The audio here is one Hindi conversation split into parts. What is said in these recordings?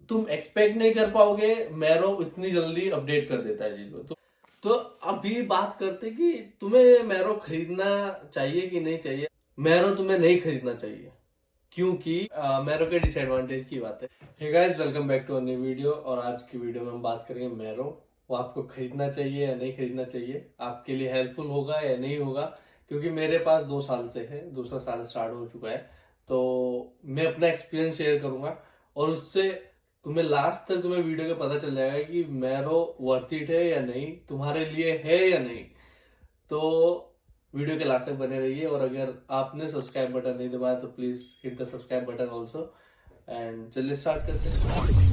तुम एक्सपेक्ट नहीं कर पाओगे मैरो इतनी जल्दी अपडेट कर देता है चीजों तो अभी बात करते कि तुम्हें मैरो खरीदना चाहिए कि नहीं चाहिए। मैरो तुम्हें नहीं खरीदना चाहिए क्योंकि मैरो के डिसएडवांटेज की बात है। Hey guys, welcome back to a new video. और आज की वीडियो में हम बात करेंगे मैरो। वो आपको खरीदना चाहिए या नहीं खरीदना चाहिए, आपके लिए हेल्पफुल होगा या नहीं होगा। क्योंकि मेरे पास 2 साल से है, दूसरा साल स्टार्ट हो चुका है, तो मैं अपना एक्सपीरियंस शेयर करूंगा और उससे तुम्हें लास्ट तक तुम्हें वीडियो का पता चल जाएगा कि मैरो वर्थ इट है या नहीं, तुम्हारे लिए है या नहीं। तो वीडियो के लास्ट तक बने रहिए। और अगर आपने सब्सक्राइब बटन नहीं दबाया तो please hit the subscribe button also. And चलिए स्टार्ट करते हैं।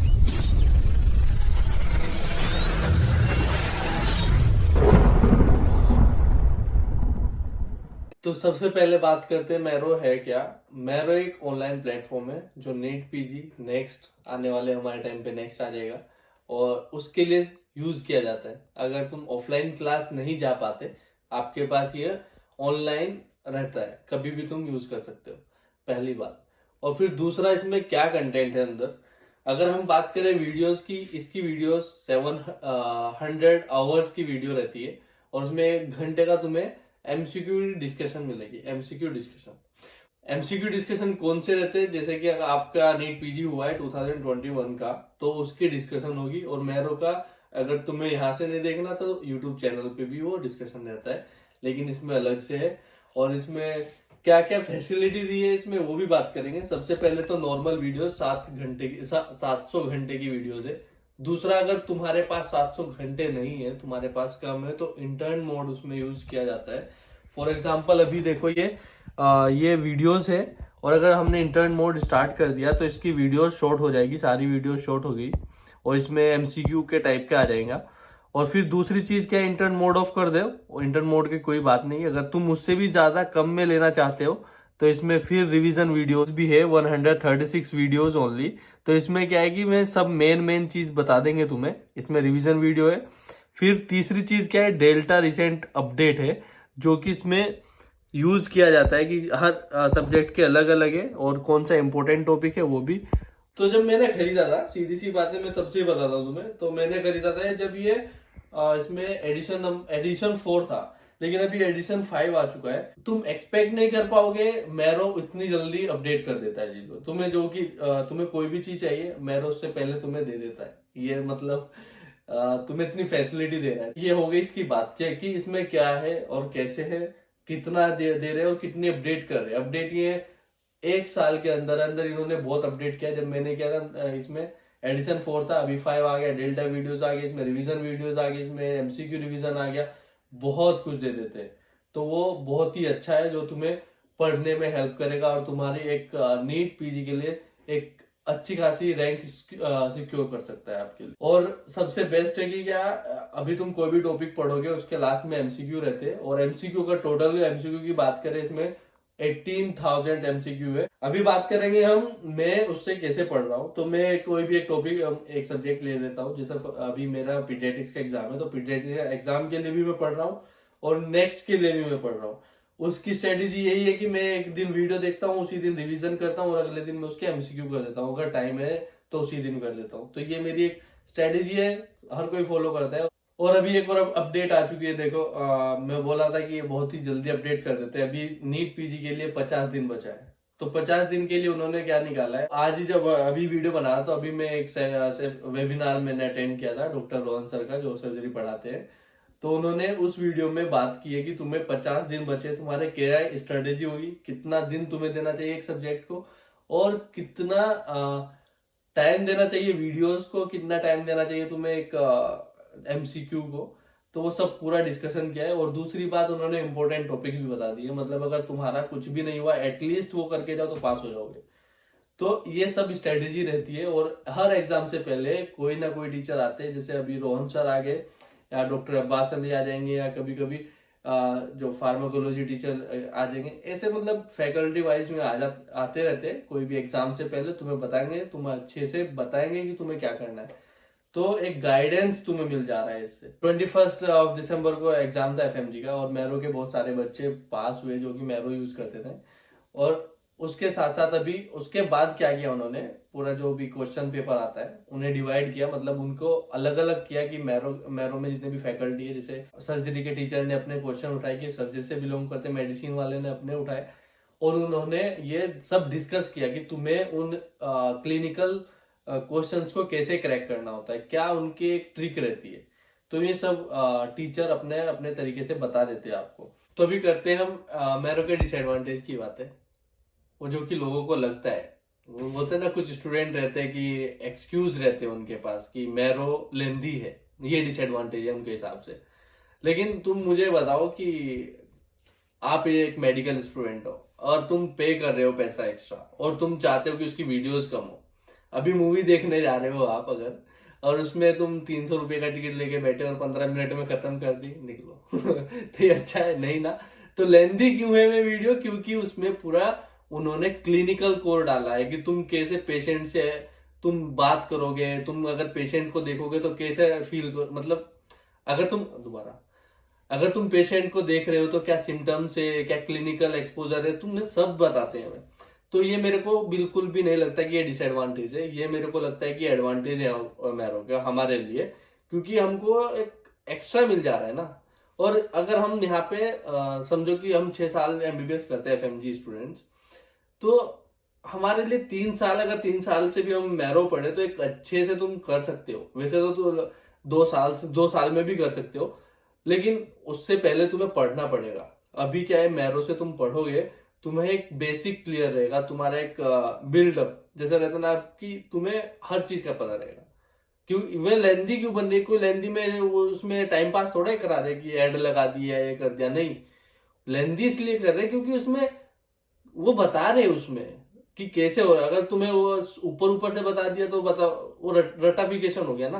तो सबसे पहले बात करते हैं मैरो है क्या। मैरो एक ऑनलाइन प्लेटफॉर्म है जो नीट पीजी नेक्स्ट आने वाले हमारे टाइम पे नेक्स्ट आ जाएगा और उसके लिए यूज किया जाता है। अगर तुम ऑफलाइन क्लास नहीं जा पाते, आपके पास ये ऑनलाइन रहता है, कभी भी तुम यूज कर सकते हो, पहली बात। और फिर दूसरा, इसमें क्या कंटेंट है अंदर। अगर हम बात करें वीडियोस की, इसकी वीडियोस 700 आवर्स की वीडियो रहती है और उसमें 1 घंटे का तुम्हें एमसीक्यू डिस्कशन मिलेगी। एमसीक्यू डिस्कशन कौन से रहते हैं, जैसे कि अगर आपका नीट पीजी हुआ है 2021 का तो उसकी डिस्कशन होगी। और मैरो का अगर तुम्हें यहाँ से नहीं देखना तो यूट्यूब चैनल पे भी वो डिस्कशन रहता है, लेकिन इसमें अलग से है। और इसमें क्या क्या फैसिलिटी दी है इसमें वो भी बात करेंगे। सबसे पहले तो नॉर्मल वीडियो 7 घंटे की 700 घंटे की वीडियोस है। दूसरा, अगर तुम्हारे पास 700 घंटे नहीं है, तुम्हारे पास कम है, तो इंटर्न मोड उसमें यूज किया जाता है। फॉर एग्जाम्पल अभी देखो ये वीडियोस है और अगर हमने इंटर्न मोड स्टार्ट कर दिया तो इसकी वीडियो शॉर्ट हो जाएगी, सारी वीडियो शॉर्ट हो गई और इसमें एमसीक्यू के टाइप का आ जाएगा। और फिर दूसरी चीज क्या है, इंटर्न मोड ऑफ कर दो। इंटर्न मोड की कोई बात नहीं, अगर तुम उससे भी ज्यादा कम में लेना चाहते हो तो इसमें फिर रिवीजन वीडियोस भी है, 136 वीडियोस ओनली। तो इसमें क्या है कि मैं सब मेन मेन चीज बता देंगे तुम्हें, इसमें रिवीजन वीडियो है। फिर तीसरी चीज क्या है, डेल्टा रिसेंट अपडेट है, जो कि इसमें यूज किया जाता है कि हर सब्जेक्ट के अलग अलग है और कौन सा इंपॉर्टेंट टॉपिक है वो भी। तो जब मैंने खरीदा था, सीधी सी बात है, मैं तब से ही बताता हूँ तुम्हें, तो मैंने खरीदा था जब ये इसमें एडिशन 4 था, लेकिन अभी एडिशन 5 आ चुका है। तुम एक्सपेक्ट नहीं कर पाओगे मैरो इतनी जल्दी अपडेट कर देता है चीजों। तुम्हें जो कि तुम्हें कोई भी चीज चाहिए मैरो उससे पहले तुम्हें दे देता है। ये मतलब तुम्हें इतनी फैसिलिटी दे रहा है। ये हो गई इसकी बात क्या कि इसमें क्या है और कैसे है, कितना दे रहे हैं और कितनी अपडेट कर रहे हैं। अपडेट ये 1 साल के अंदर अंदर इन्होंने बहुत अपडेट किया। जब मैंने किया था इसमें एडिशन 4 था, अभी 5 आ गया, डेल्टा वीडियोस आ गए, इसमें रिवीजन वीडियोस आ गए, इसमें एमसीक्यू रिवीजन आ गया, बहुत कुछ दे देते हैं। तो वो बहुत ही अच्छा है जो तुम्हें पढ़ने में हेल्प करेगा और तुम्हारी एक नीट पीजी के लिए एक अच्छी खासी रैंक सिक्योर कर सकता है आपके लिए। और सबसे बेस्ट है कि क्या, अभी तुम कोई भी टॉपिक पढ़ोगे उसके लास्ट में एमसीक्यू रहते हैं और एमसीक्यू का टोटल एमसीक्यू की बात करें इसमें 18,000 एमसीक्यू है। अभी बात करेंगे हम मैं उससे कैसे पढ़ रहा हूँ। तो मैं कोई भी एक टॉपिक एक सब्जेक्ट ले लेता हूँ, जैसे अभी मेरा पीडियाट्रिक्स का एग्जाम है, तो पीडियाट्रिक्स एग्जाम के लिए भी मैं पढ़ रहा हूँ और नेक्स्ट के लिए भी मैं पढ़ रहा हूँ। उसकी स्ट्रेटेजी यही है कि मैं एक दिन वीडियो देखता हूँ, उसी दिन रिवीजन करता हूँ और अगले दिन मैं उसके एमसीक्यू कर देता हूँ। अगर टाइम है तो उसी दिन कर देता हूँ। तो ये मेरी एक स्ट्रेटेजी है, हर कोई फॉलो करता है। और अभी एक और अपडेट आ चुकी है, देखो मैं बोला था कि ये बहुत ही जल्दी अपडेट कर देते हैं। अभी नीट पीजी के लिए 50 दिन बचा है, तो 50 दिन के लिए उन्होंने क्या निकाला है। आज ही जब अभी वीडियो बना रहा तो अभी मैं एक वेबिनार मैंने अटेंड किया था डॉक्टर रोहन सर का, जो सर्जरी पढ़ाते हैं। तो उन्होंने उस वीडियो में बात की है कि तुम्हें 50 दिन बचे, तुम्हारे क्या स्ट्रेटेजी होगी, कितना दिन तुम्हें देना चाहिए एक सब्जेक्ट को और कितना टाइम देना चाहिए वीडियोस को, कितना टाइम देना चाहिए तुम्हें एक एमसीक्यू को। तो वो सब पूरा डिस्कशन किया है। और दूसरी बात, उन्होंने इंपॉर्टेंट टॉपिक भी बता दिए, मतलब अगर तुम्हारा कुछ भी नहीं हुआ एटलीस्ट वो करके जाओ तो पास हो जाओगे। तो ये सब स्ट्रेटेजी रहती है। और हर एग्जाम से पहले कोई ना कोई टीचर आते हैं, जैसे अभी रोहन सर आ गए या डॉक्टर अब्बास अली आ जाएंगे या कभी कभी जो फार्माकोलॉजी टीचर आ जाएंगे। ऐसे मतलब फैकल्टी वाइज में आते रहते हैं। कोई भी एग्जाम से पहले तुम्हें बताएंगे, तुम्हें अच्छे से बताएंगे कि तुम्हें क्या करना है। तो एक गाइडेंस तुम्हें मिल जा रहा है इससे। 21 दिसंबर को एग्जाम था एफएमजी का और मैरो के बहुत सारे बच्चे पास हुए जो कि मैरो यूज करते थे। और उसके साथ साथ अभी उसके बाद क्या किया उन्होंने, पूरा जो भी क्वेश्चन पेपर आता है उन्हें डिवाइड किया, मतलब उनको अलग अलग किया कि मैरो में जितने भी फैकल्टी है, जैसे सर्जरी के टीचर ने अपने क्वेश्चन उठाए कि सर्जरी से बिलोंग करते, मेडिसिन वाले ने अपने उठाए, और उन्होंने ये सब डिस्कस किया कि तुम्हें उन क्लिनिकल क्वेश्चंस को कैसे क्रैक करना होता है, क्या उनकी एक ट्रिक रहती है। तो ये सब टीचर अपने अपने तरीके से बता देते हैं आपको। तो अभी करते हैं हम मैरो के डिसएडवांटेज की बातें, वो जो कि लोगों को लगता है। वो बोलते हैं ना, कुछ स्टूडेंट रहते हैं कि एक्सक्यूज रहते हैं उनके पास कि मैरो लेंदी है, ये डिसएडवांटेज है उनके हिसाब से। लेकिन तुम मुझे बताओ कि आप एक मेडिकल स्टूडेंट हो और तुम पे कर रहे हो पैसा एक्स्ट्रा, और तुम चाहते हो कि उसकी वीडियोस कम हो। अभी मूवी देखने जा रहे हो आप अगर, और उसमें तुम 300 रुपये का टिकट लेके बैठे और 15 मिनट में खत्म कर दी, निकलो तो ये अच्छा है नहीं ना। तो लेंदी क्यों है मैं वीडियो, क्योंकि उसमें पूरा उन्होंने क्लिनिकल कोर डाला है कि तुम कैसे पेशेंट से तुम बात करोगे, तुम अगर पेशेंट को देखोगे तो कैसे फील कर, मतलब अगर तुम पेशेंट को देख रहे हो तो क्या सिम्टम्स है, क्या क्लिनिकल एक्सपोजर है, तुम्हें सब बताते हैं। तो ये मेरे को बिल्कुल भी नहीं लगता कि ये डिसएडवांटेज है, ये मेरे को लगता है कि एडवांटेज है मैरो का हमारे लिए, क्योंकि हमको एक एक्स्ट्रा मिल जा रहा है ना। और अगर हम यहाँ पे समझो कि हम 6 साल एमबीबीएस करते हैं एफएमजी स्टूडेंट्स, तो हमारे लिए 3 साल, अगर 3 साल से भी हम मैरो पढ़े तो एक अच्छे से तुम कर सकते हो। वैसे तो 2 साल में भी कर सकते हो, लेकिन उससे पहले तुम्हें पढ़ना पड़ेगा। अभी क्या है, मैरो से तुम पढ़ोगे, तुम्हें एक बेसिक क्लियर रहेगा, तुम्हारा एक बिल्डअप जैसा रहता ना, कि तुम्हें हर चीज का पता रहेगा। क्यों वे लेंदी क्यों बन रही, कोई लेंदी में वो उसमें टाइम पास थोड़ा ही करा रहे कि एड लगा दिया ये कर दिया, नहीं। लेंदी इसलिए कर रहे क्योंकि उसमें वो बता रहे उसमें कि कैसे हो रहा है। अगर तुम्हें वो ऊपर ऊपर से बता दिया तो बता, वो रटाफिकेशन हो गया ना।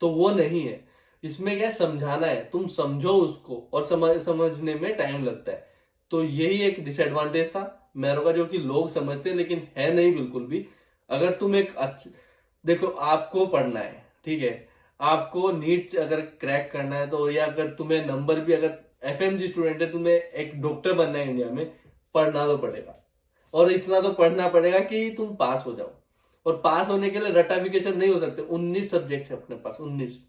तो वो नहीं है, इसमें क्या समझाना है, तुम समझो उसको, और समझने में टाइम लगता है। तो यही एक डिसएडवांटेज था मैरो का, जो कि लोग समझते हैं लेकिन है नहीं बिल्कुल भी। अगर तुम एक देखो, आपको पढ़ना है, ठीक है, आपको नीट अगर क्रैक करना है तो, या अगर तुम्हें नंबर भी, अगर एफएमजी स्टूडेंट है, तुम्हें एक डॉक्टर बनना है इंडिया में, पढ़ना तो पड़ेगा। और इतना तो पढ़ना पड़ेगा कि तुम पास हो जाओ। और पास होने के लिए रटाफिकेशन नहीं हो सकते, 19 सब्जेक्ट है अपने पास, 19।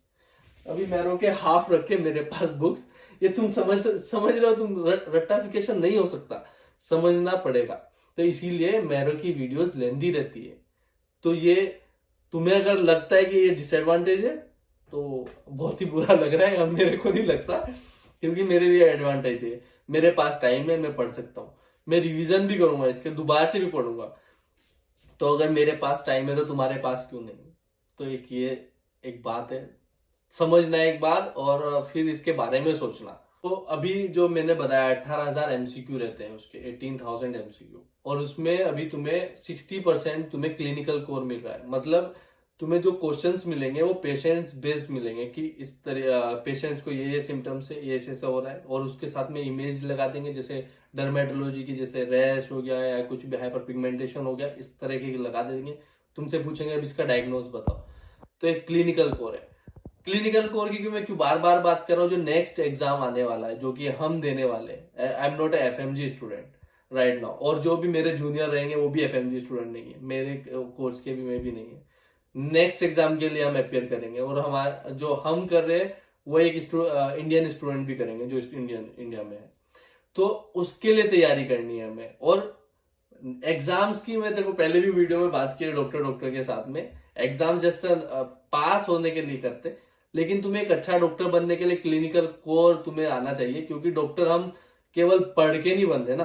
अभी मैरो के हाफ रखे मेरे पास बुक्स, ये तुम समझ रहे हो, तुम रटाफिकेशन नहीं हो सकता, समझना पड़ेगा। तो इसीलिए मैरो की वीडियोस लेंदी रहती है। तो ये तुम्हें अगर लगता है कि ये डिसएडवांटेज है तो बहुत ही बुरा लग रहा है, अब मेरे को नहीं लगता, क्योंकि मेरे लिए एडवांटेज है। मेरे पास टाइम है, मैं पढ़ सकता हूँ, मैं रिवीजन भी करूंगा, इसके दोबारा से भी पढ़ूंगा। तो अगर मेरे पास टाइम है तो तुम्हारे पास क्यों नहीं। तो ये एक बात है, समझना एक बात, और फिर इसके बारे में सोचना। तो अभी जो मैंने बताया 18,000 एमसीक्यू रहते हैं उसके, 18,000 एमसीक्यू, और उसमें अभी तुम्हें 60% तुम्हें क्लिनिकल कोर मिल रहा है। मतलब तुम्हें जो क्वेश्चंस मिलेंगे वो पेशेंट्स बेस्ड मिलेंगे, कि इस तरह पेशेंट्स को ये सिम्टम्स है, ये ऐसे हो रहा है, और उसके साथ में इमेज लगा देंगे, जैसे डर्मेटोलॉजी की, जैसे रैश हो गया या कुछ भी हाइपर पिगमेंटेशन हो गया, इस तरह के लगा देंगे। तुमसे पूछेंगे अब इसका डायग्नोज बताओ। तो एक क्लिनिकल कोर है। क्लिनिकल कोर की मैं क्यों बार बार बात कर रहा हूँ, जो नेक्स्ट एग्जाम आने वाला है, जो कि हम देने वाले हैं। I am not FMG student right now, और जो भी मेरे जूनियर रहेंगे वो भी एफएमजी स्टूडेंट नहीं है, मेरे कोर्स के भी मैं भी नहीं है। नेक्स्ट एग्जाम के लिए हम अपेयर करेंगे, और हमारा जो हम कर रहे हैं वो एक इंडियन स्टूडेंट भी करेंगे जो इंडिया में है। तो उसके लिए तैयारी करनी है हमें। और एग्जाम्स की मैं देखो पहले भी वीडियो में बात की है डॉक्टर के साथ में, एग्जाम जस्ट पास होने के लिए करते, लेकिन तुम्हें एक अच्छा डॉक्टर बनने के लिए क्लिनिकल कोर तुम्हें आना चाहिए। क्योंकि डॉक्टर हम केवल पढ़ के नहीं बन रहे ना,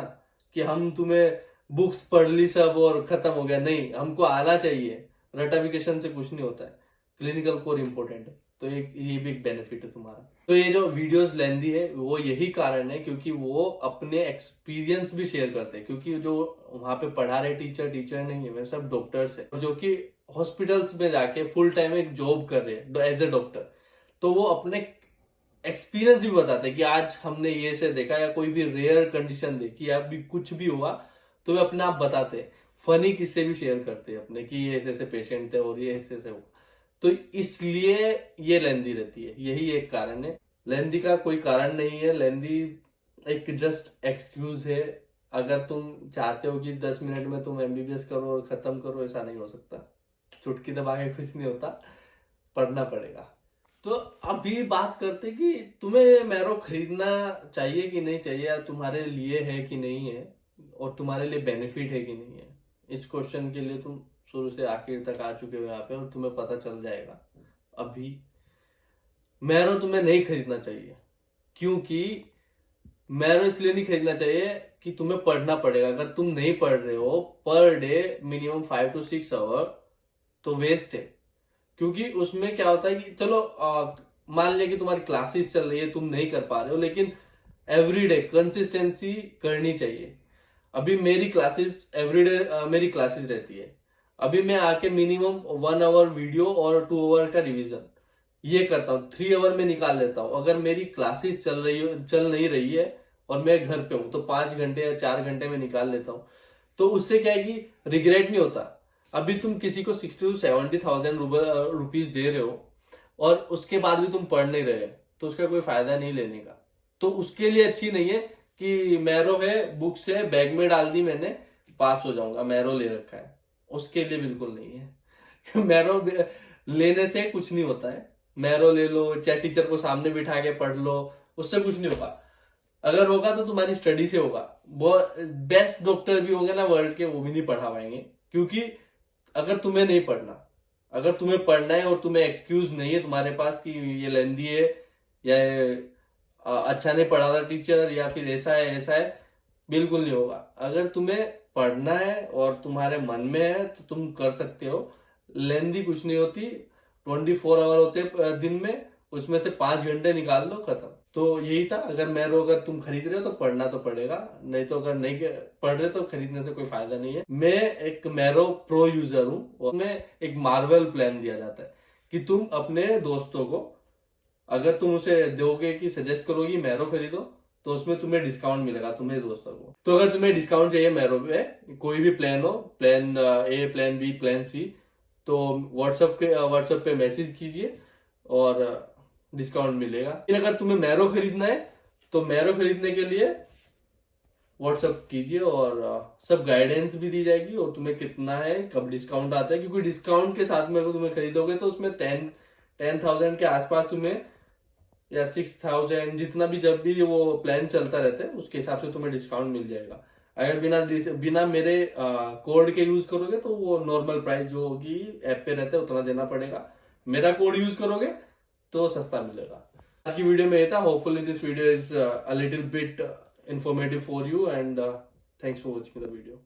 कि हम तुम्हें बुक्स पढ़ ली सब और खत्म हो गया, नहीं, हमको आना चाहिए। रटाफिकेशन से कुछ नहीं होता है, क्लिनिकल कोर इंपॉर्टेंट है। तो ये भी एक बेनिफिट है तुम्हारा। तो ये जो वीडियोस लेंदी है वो यही कारण है, क्योंकि वो अपने एक्सपीरियंस भी शेयर करते हैं। क्योंकि जो वहां पे पढ़ा रहे टीचर नहीं है, वे सब डॉक्टर्स है, जो कि हॉस्पिटल्स में जाके फुल टाइम एक जॉब कर रहे हैं एज ए डॉक्टर। तो वो अपने एक्सपीरियंस भी बताते हैं कि आज हमने ये से देखा, या कोई भी रेयर कंडीशन देखी, या भी कुछ भी हुआ, तो वे अपने आप बताते हैं। फनी किस्से भी शेयर करते हैं अपने, कि ये ऐसे ऐसे पेशेंट थे और ये ऐसे ऐसे हुआ। तो इसलिए ये लेंदी रहती है, यही एक कारण है। लेंदी का कोई कारण नहीं है, लेंदी एक जस्ट एक्सक्यूज है। अगर तुम चाहते हो कि 10 मिनट में तुम एमबीबीएस करो और खत्म करो, ऐसा नहीं हो सकता। चुटकी दबा के कुछ नहीं होता, पढ़ना पड़ेगा। तो अभी बात करते कि तुम्हें मैरो खरीदना चाहिए कि नहीं चाहिए, या तुम्हारे लिए है कि नहीं है, और तुम्हारे लिए बेनिफिट है कि नहीं है। इस क्वेश्चन के लिए तुम शुरू से आखिर तक आ चुके हो यहाँ पे, और तुम्हें पता चल जाएगा अभी मैरो तुम्हें नहीं खरीदना चाहिए। क्योंकि मैरो इसलिए नहीं खरीदना चाहिए कि तुम्हें पढ़ना पड़ेगा। अगर तुम नहीं पढ़ रहे हो per day minimum 5 to 6 hour, तो वेस्ट है। क्योंकि उसमें क्या होता है कि चलो मान लिया कि तुम्हारी क्लासेस चल रही है, तुम नहीं कर पा रहे हो, लेकिन एवरीडे कंसिस्टेंसी करनी चाहिए। अभी मेरी क्लासेस एवरीडे मेरी क्लासेस रहती है। अभी मैं आके मिनिमम 1 आवर वीडियो और 2 आवर का रिवीजन ये करता हूँ, 3 आवर में निकाल लेता हूँ। अगर मेरी क्लासेस चल नहीं रही है और मैं घर पे हूँ, तो 5 घंटे या 4 घंटे में निकाल लेता हूँ। तो उससे क्या है कि रिग्रेट नहीं होता। अभी तुम किसी को 60 to 70,000 रुपीज दे रहे हो और उसके बाद भी तुम पढ़ नहीं रहे, तो उसका कोई फायदा नहीं लेने का। तो उसके लिए अच्छी नहीं है कि मैरो है, बुक्स है, बैग में डाल दी मैंने, पास हो जाऊंगा, मैरो ले रखा है, उसके लिए बिल्कुल नहीं है। मैरो लेने से कुछ नहीं होता है। मैरो ले लो, चाहे टीचर को सामने बिठा के पढ़ लो, उससे कुछ नहीं होगा। अगर होगा तो तुम्हारी स्टडी से होगा। वो बेस्ट डॉक्टर भी होंगे ना वर्ल्ड के, वो भी नहीं पढ़ा पाएंगे। क्योंकि अगर तुम्हें नहीं पढ़ना, अगर तुम्हें पढ़ना है और तुम्हें एक्सक्यूज नहीं है तुम्हारे पास कि ये लेंदी है, या अच्छा नहीं पढ़ा था टीचर, या फिर ऐसा है ऐसा है, बिल्कुल नहीं होगा। अगर तुम्हें पढ़ना है और तुम्हारे मन में है तो तुम कर सकते हो। लेंदी कुछ नहीं होती, 24 आवर होते दिन में, उसमें से 5 घंटे निकाल लो, खत्म। तो यही था। अगर तुम खरीद रहे हो तो पढ़ना तो पड़ेगा, नहीं तो अगर नहीं पढ़ रहे तो खरीदने से कोई फायदा नहीं है। मैं एक मैरो प्रो यूजर हूँ, और मैं एक मार्वल प्लान दिया जाता है कि तुम अपने दोस्तों को, अगर तुम उसे दोगे कि सजेस्ट करोगी मैरो खरीदो, तो उसमें तुम्हें डिस्काउंट मिलेगा तुम्हारे दोस्तों को। तो अगर तुम्हें डिस्काउंट चाहिए मैरो पे, कोई भी प्लान हो, plan A, plan B, plan C, तो व्हाट्सएप पे मैसेज कीजिए और डिस्काउंट मिलेगा। लेकिन अगर तुम्हें मैरो खरीदना है तो मैरो खरीदने के लिए व्हाट्सएप कीजिए, और सब गाइडेंस भी दी जाएगी, और तुम्हें कितना है, कब डिस्काउंट आता है। क्योंकि डिस्काउंट के साथ में अगर तुम्हें खरीदोगे तो उसमें 10,000 के आसपास तुम्हें, या 6,000, जितना भी, जब भी वो प्लान चलता रहता है उसके हिसाब से तुम्हें डिस्काउंट मिल जाएगा। अगर बिना मेरे कोड के यूज करोगे तो वो नॉर्मल प्राइस जो होगी ऐप पे रहता है उतना देना पड़ेगा। मेरा कोड यूज करोगे तो सस्ता मिलेगा। आज की वीडियो में ये था। Hopefully this video is a little bit informative for you, and thanks for watching the video.